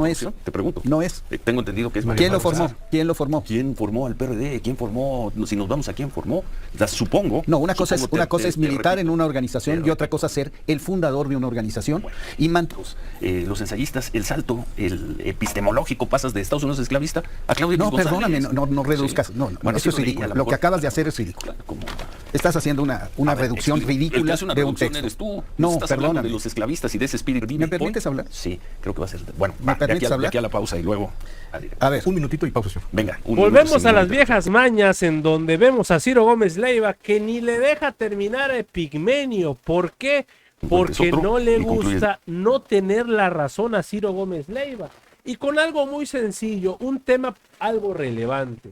No es. Te pregunto. No es. Tengo entendido que es María ¿Quién lo Paz formó? Salazar. ¿Quién lo formó? ¿Quién formó al PRD? ¿Quién formó? Si nos vamos a quién formó, supongo. No, una cosa es militar repito, en una organización y otra cosa es ser el fundador de una organización. Bueno, y los ensayistas, el salto, el epistemológico, pasas de Estados Unidos esclavista a Claudio X No, González. perdóname, no reduzcas. Sí. No, Bueno, eso sí es ridículo. leí, a Lo que mejor. acabas de hacer es ridículo. Claro, ¿cómo? Estás haciendo una reducción ridícula una de un reducción texto. eres tú. No, Estás hablando perdóname. de los esclavistas y de ese espíritu. ¿Me permites hablar? Sí, creo que va a ser. Bueno, ¿Me permites de hablar? aquí a la pausa y luego. A ver, Un minutito y pausa, señor. Venga. Volvemos a las viejas mañas en donde vemos a Ciro Gómez Leiva que ni le deja terminar a Epigmenio. ¿Por qué? Porque no le gusta no tener la razón a Ciro Gómez Leiva. Y con algo muy sencillo, un tema algo relevante.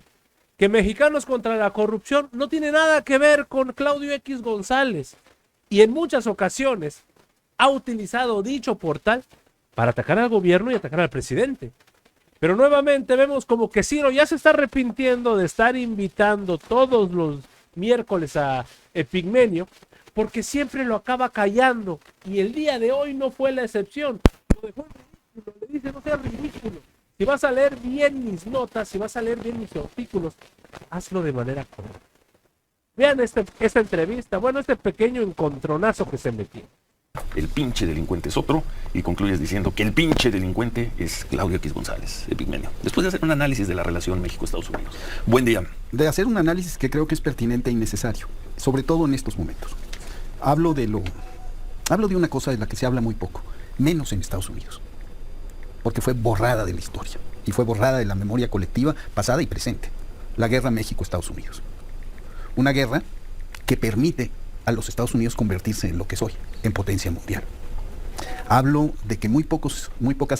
Que Mexicanos contra la Corrupción no tiene nada que ver con Claudio X González. Y en muchas ocasiones ha utilizado dicho portal para atacar al gobierno y atacar al presidente. Pero nuevamente vemos como que Ciro ya se está arrepintiendo de estar invitando todos los miércoles a Epigmenio, porque siempre lo acaba callando. Y el día de hoy no fue la excepción. Lo dejó ridículo, le dice no seas ridículo. Si vas a leer bien mis notas, si vas a leer bien mis artículos, hazlo de manera correcta. Vean esta entrevista, bueno, este pequeño encontronazo que se metió. El pinche delincuente es otro, y concluyes diciendo que el pinche delincuente es Claudio X González, Epigmenio. Después de hacer un análisis de la relación México-Estados Unidos. Buen día. de hacer un análisis que creo que es pertinente e innecesario, sobre todo en estos momentos. Hablo de una cosa de la que se habla muy poco, menos en Estados Unidos, porque fue borrada de la historia y fue borrada de la memoria colectiva pasada y presente. La guerra México-Estados Unidos. Una guerra que permite a los Estados Unidos convertirse en lo que es hoy, en potencia mundial. Hablo de que muy pocas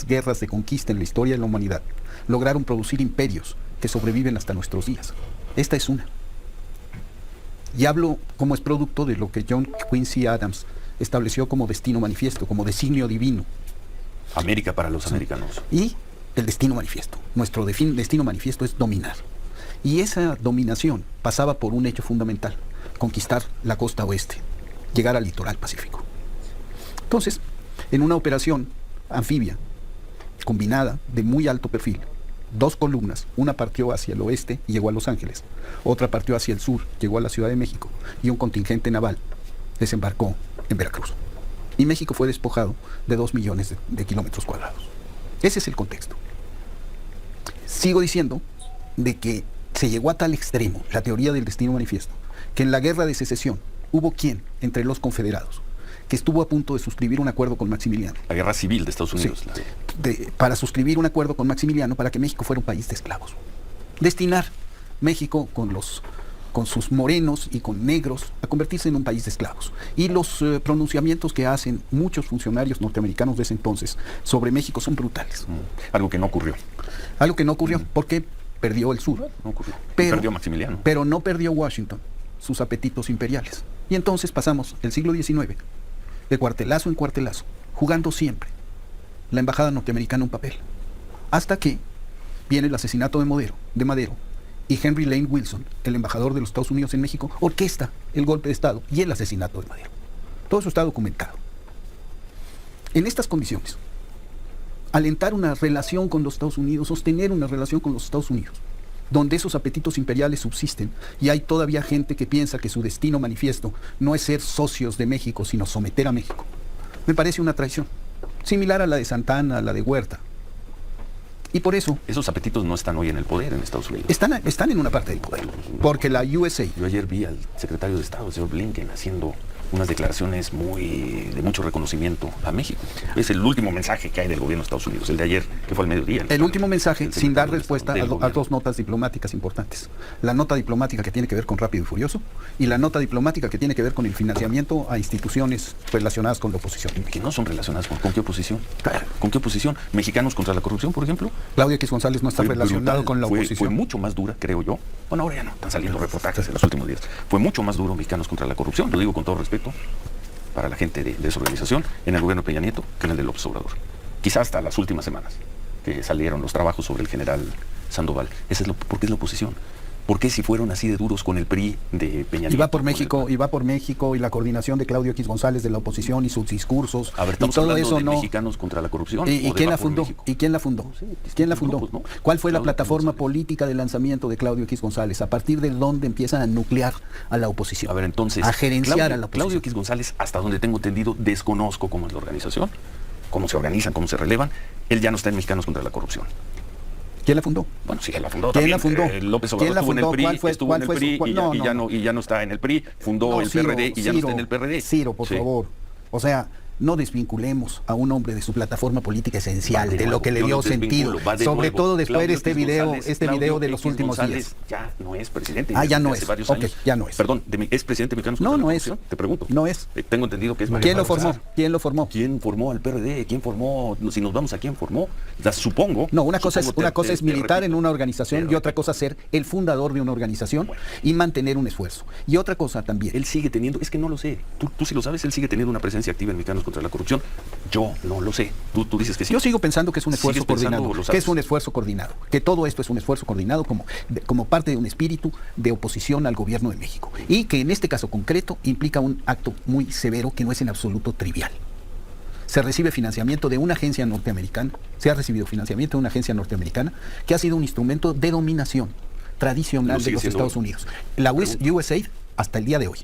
guerras de conquista en la historia de la humanidad lograron producir imperios que sobreviven hasta nuestros días. Esta es una. Y hablo como es producto de lo que John Quincy Adams estableció como destino manifiesto, como designio divino. América para los americanos. Y el destino manifiesto. Nuestro destino manifiesto es dominar. Y esa dominación pasaba por un hecho fundamental: conquistar la costa oeste, llegar al litoral pacífico. Entonces, en una operación anfibia, combinada, de muy alto perfil, 2 columnas, una partió hacia el oeste y llegó a Los Ángeles, otra partió hacia el sur, llegó a la Ciudad de México, y un contingente naval desembarcó en Veracruz. Y México fue despojado de 2 millones de kilómetros cuadrados. Ese es el contexto. Sigo diciendo de que se llegó a tal extremo, la teoría del destino manifiesto, que en la guerra de secesión hubo quien, entre los confederados, que estuvo a punto de suscribir un acuerdo con Maximiliano. La guerra civil de Estados Unidos. Sí, para suscribir un acuerdo con Maximiliano para que México fuera un país de esclavos. Destinar México con sus morenos y con negros a convertirse en un país de esclavos. Y los pronunciamientos que hacen muchos funcionarios norteamericanos de ese entonces sobre México son brutales. Algo que no ocurrió. Algo que no ocurrió porque perdió el sur. No ocurrió. Perdió Maximiliano. Pero no perdió Washington sus apetitos imperiales. Y entonces pasamos el siglo XIX de cuartelazo en cuartelazo, jugando siempre la embajada norteamericana un papel, hasta que viene el asesinato de Madero, y Henry Lane Wilson, el embajador de los Estados Unidos en México, orquesta el golpe de Estado y el asesinato de Madero. Todo eso está documentado. En estas condiciones, alentar una relación con los Estados Unidos, sostener una relación con los Estados Unidos, donde esos apetitos imperiales subsisten, y hay todavía gente que piensa que su destino manifiesto no es ser socios de México, sino someter a México, me parece una traición, similar a la de Santa Anna, a la de Huerta. Y por eso... Esos apetitos no están hoy en el poder en Estados Unidos. Están en una parte del poder, porque la USA... Yo ayer vi al secretario de Estado, el señor Blinken, haciendo unas declaraciones de mucho reconocimiento a México. Es el último mensaje que hay del gobierno de Estados Unidos, el de ayer, que fue al mediodía. El último mensaje, sin dar respuesta a 2 notas diplomáticas importantes. La nota diplomática que tiene que ver con Rápido y Furioso, y la nota diplomática que tiene que ver con el financiamiento a instituciones relacionadas con la oposición. Que no son relacionadas con qué oposición. ¿Con qué oposición? ¿Mexicanos contra la corrupción, por ejemplo? Claudio X González no está relacionado con la oposición. Fue mucho más dura, creo yo. Bueno, ahora ya no, están saliendo reportajes en los últimos días. Fue mucho más duro Mexicanos contra la corrupción, lo digo con todo respeto para la gente de esa organización, en el gobierno de Peña Nieto, que en el de López Obrador. Quizás hasta las últimas semanas que salieron los trabajos sobre el general Sandoval. Porque es la oposición. ¿Por qué si fueron así de duros con el PRI de Peña Nieto? Y va por México, y la coordinación de Claudio X González de la oposición y sus discursos. A ver, estamos y todo hablando eso de no. Mexicanos contra la corrupción. ¿Y quién la fundó? ¿Y quién la fundó? No sé, ¿Quién la fundó? grupos, ¿no? ¿Cuál fue la Claudio plataforma González. política de lanzamiento de Claudio X González? A partir de dónde empiezan a nuclear a la oposición. A ver, entonces, a gerenciar Claudio, a la oposición. Claudio X González, hasta donde tengo entendido, desconozco cómo es la organización, cómo se organizan, cómo se relevan. Él ya no está en Mexicanos contra la corrupción. ¿Quién la fundó? Bueno, sí, él la fundó ¿Quién también. la fundó? López ¿Quién Obrador la estuvo en el fundó? PRI, ¿Cuál fue estuvo en el su- PRI cuál- y, no, ya, no. y ya no está en el PRI, fundó No, el Ciro, PRD y ya no está en el PRD. Ciro, por Sí. favor. O sea, no desvinculemos a un hombre de su plataforma política esencial, Va de lo nuevo, que le yo dio los sentido. desvinculo, va de Sobre nuevo. todo después de Claudio este X video, González, video de Claudio los X últimos González días. ya no es presidente. Ah, ya desde no hace es. varios Ok, años. ya no es. Perdón, ¿es presidente mexicano? No, contra la no es. corrupción? Te pregunto. No es. Tengo entendido que es ¿Quién lo María formó? Salazar. ¿Quién lo formó? ¿Quién formó al PRD? ¿Quién formó? Si nos vamos a quién formó, supongo. No, una cosa supongo, es militar en una organización te y otra cosa ser el fundador de una organización y mantener un esfuerzo. Y otra cosa también. Él sigue teniendo, es que no lo sé. Tú sí lo sabes, él sigue teniendo una presencia activa en Mexicanos contra la corrupción. Yo no lo sé. Tú dices que sí. Yo sigo pensando que es un esfuerzo Sigues pensando, coordinado, lo que sabes. es un esfuerzo coordinado, que todo esto es un esfuerzo coordinado como parte de un espíritu de oposición al gobierno de México y que en este caso concreto implica un acto muy severo que no es en absoluto trivial. Se recibe financiamiento de una agencia norteamericana, se ha recibido financiamiento de una agencia norteamericana que ha sido un instrumento de dominación tradicional Lo de sigue los siendo Estados hoy. Unidos. La USAID hasta el día de hoy.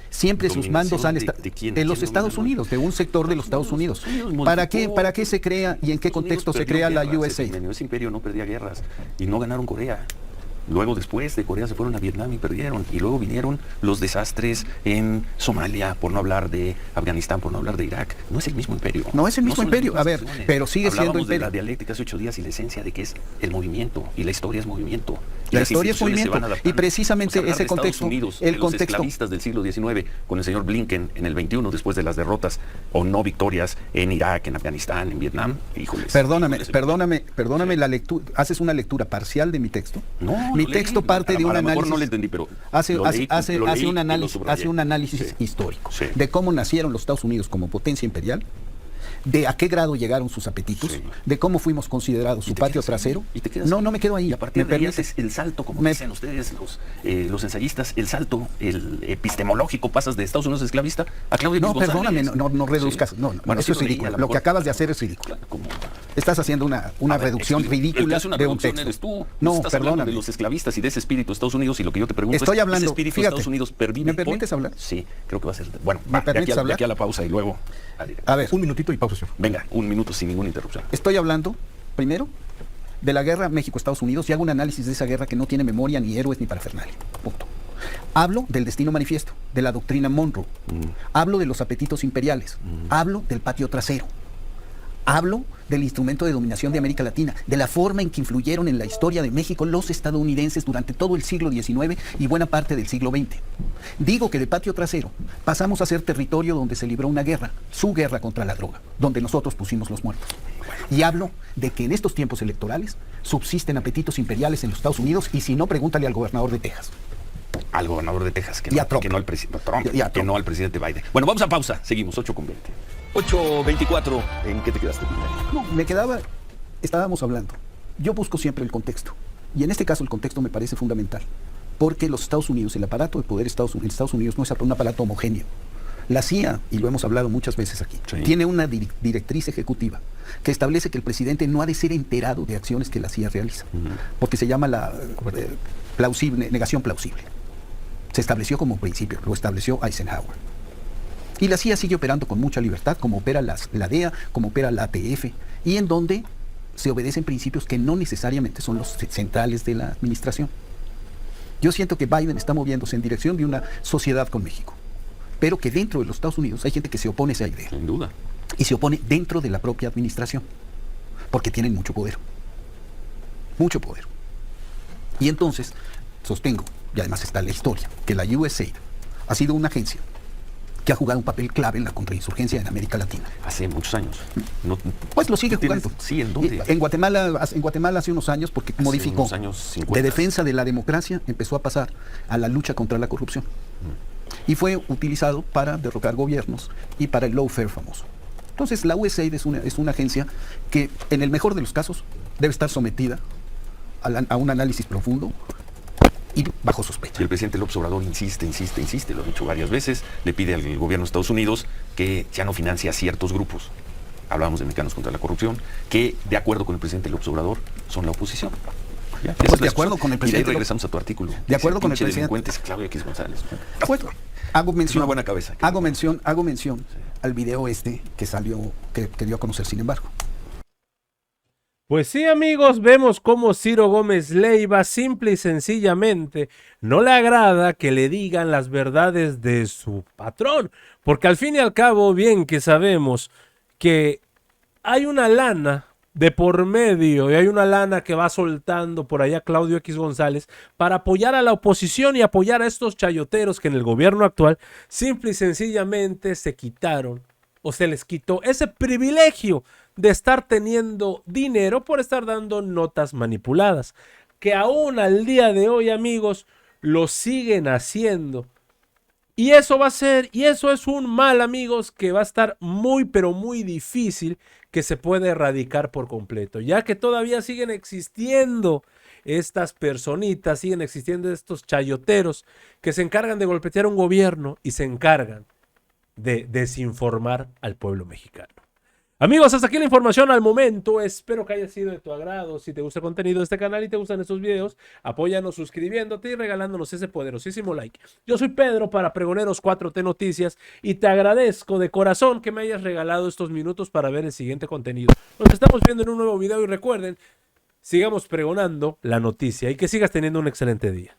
Siempre sus mandos han estado ¿De quién? en los ¿Quién Estados domina? Unidos, de un sector de los Estados Unidos. Unidos ¿Para qué se crea y en qué Estados contexto Unidos se perdió crea la guerras, USAID? Ese imperio no perdía guerras y no ganaron Corea. Luego después de Corea se fueron a Vietnam y perdieron. Y luego vinieron los desastres en Somalia, por no hablar de Afganistán, por no hablar de Irak. No es el mismo imperio. No es el mismo son las imperio. mismas A ver, acciones. pero sigue siendo Hablábamos de imperio. la dialéctica hace 8 días y la esencia de que es el movimiento. Y la historia es movimiento. Y La las historia es instituciones se movimiento. van adaptando. Y precisamente Hablar ese de Estados contexto, Unidos, el de contexto. los esclavistas del siglo XIX, con el señor Blinken en el 21, después de las derrotas o no victorias en Irak, en Afganistán, en Vietnam. Híjoles. Perdóname la lectura. Haces una lectura parcial de mi texto. No, Mi lo leí. texto parte de un A lo mejor análisis. no le entendí, pero Hace lo leí, lo leí un y lo análisis, subrayé. hace un análisis Sí. histórico Sí. de cómo nacieron los Estados Unidos como potencia imperial, de a qué grado llegaron sus apetitos, Sí. de cómo fuimos considerados Y su te patio quedas trasero. ahí, y te quedas No, ahí. no me quedo ahí. Y a partir ¿Me de ahí permites? haces el salto, como Me- dicen ustedes, los ensayistas, el salto, el epistemológico, pasas de Estados Unidos esclavista a Claudio No, X González. perdóname, no reduzcas. Sí. No, no, Bueno, eso sí es lo leí, ridículo. a lo Lo que mejor. acabas de hacer es ridículo. Claro, como- Estás haciendo una A ver, reducción el que ridícula hace una de un reducción texto. eres tú. No, Estás hablando perdóname. de los esclavistas y de ese espíritu de Estados Unidos y lo que yo te pregunto Estoy es, hablando, ¿ese espíritu de fíjate, Estados Unidos pervive ¿me hoy? permites hablar? Sí, creo que va a ser. Bueno, ¿Me permites de hablar? aquí a la pausa y luego. A ver, Un minutito y pausa, señor. Venga, un minuto sin ninguna interrupción. estoy hablando, primero, de la guerra México-Estados Unidos y hago un análisis de esa guerra que no tiene memoria, ni héroes, ni parafernalia. Punto. Hablo del destino manifiesto, de la doctrina Monroe. Hablo de los apetitos imperiales. Hablo del patio trasero. Hablo del instrumento de dominación de América Latina, de la forma en que influyeron en la historia de México los estadounidenses durante todo el siglo XIX y buena parte del siglo XX. Digo que de patio trasero pasamos a ser territorio donde se libró una guerra, su guerra contra la droga, donde nosotros pusimos los muertos. Y hablo de que en estos tiempos electorales subsisten apetitos imperiales en los Estados Unidos y si no, pregúntale al gobernador de Texas. Al gobernador de Texas, que Y no, a Trump. que no al presidente Trump, Y a que Trump. no al presidente Biden. Bueno, vamos a pausa. Seguimos, 8:20. 8:24. ¿En qué te quedaste, Pilar? Estábamos hablando. Yo busco siempre el contexto. Y en este caso el contexto me parece fundamental. Porque los Estados Unidos, el aparato de poder en Estados Unidos no es un aparato homogéneo. La CIA, y lo hemos hablado muchas veces aquí, Sí. tiene una directriz ejecutiva que establece que el presidente no ha de ser enterado de acciones que la CIA realiza. Porque se llama la negación plausible. Se estableció como principio, lo estableció Eisenhower. Y la CIA sigue operando con mucha libertad, como opera la DEA, como opera la ATF, y en donde se obedecen principios que no necesariamente son los centrales de la administración. Yo siento que Biden está moviéndose en dirección de una sociedad con México, pero que dentro de los Estados Unidos hay gente que se opone a esa idea, Sin duda. y se opone dentro de la propia administración, porque tienen mucho poder. Mucho poder. Y entonces, sostengo, y además está la historia, que la USAID ha sido una agencia que ha jugado un papel clave en la contrainsurgencia en América Latina. Hace muchos años. No, Pues lo sigue ¿tienes- jugando. Sí, ¿en dónde? En Guatemala hace unos años, porque Hace modificó. unos años 50. De defensa de la democracia empezó a pasar a la lucha contra la corrupción. Y fue utilizado para derrocar gobiernos y para el lawfare famoso. Entonces la USAID es una agencia que en el mejor de los casos debe estar sometida a un análisis profundo y bajo Y sospecha. el presidente López Obrador insiste, lo ha dicho varias veces, le pide al gobierno de Estados Unidos que ya no financie a ciertos grupos. Hablamos de Mexicanos contra la Corrupción, que de acuerdo con el presidente López Obrador son la oposición. Ya, Pues de acuerdo con el Y de ahí presidente. regresamos a tu artículo. De acuerdo Ese con el pinche presidente. delincuente es Claudio X González. Pues, hago mención, una buena cabeza. hago mención al video que salió, que dio a conocer, sin embargo. Pues sí, amigos, vemos cómo Ciro Gómez Leiva simple y sencillamente no le agrada que le digan las verdades de su patrón, porque al fin y al cabo, bien que sabemos que hay una lana de por medio y hay una lana que va soltando por allá Claudio X González para apoyar a la oposición y apoyar a estos chayoteros que en el gobierno actual simple y sencillamente se quitaron o se les quitó ese privilegio de estar teniendo dinero por estar dando notas manipuladas, que aún al día de hoy, amigos, lo siguen haciendo. Y eso va a ser, y eso es un mal, amigos, que va a estar muy, pero muy difícil que se pueda erradicar por completo, ya que todavía siguen existiendo estas personitas, siguen existiendo estos chayoteros que se encargan de golpetear un gobierno y se encargan de desinformar al pueblo mexicano. Amigos, hasta aquí la información al momento. Espero que haya sido de tu agrado. Si te gusta el contenido de este canal y te gustan estos videos, apóyanos suscribiéndote y regalándonos ese poderosísimo like. Yo soy Pedro para Pregoneros 4T Noticias y te agradezco de corazón que me hayas regalado estos minutos para ver el siguiente contenido. Nos estamos viendo en un nuevo video y recuerden, sigamos pregonando la noticia y que sigas teniendo un excelente día.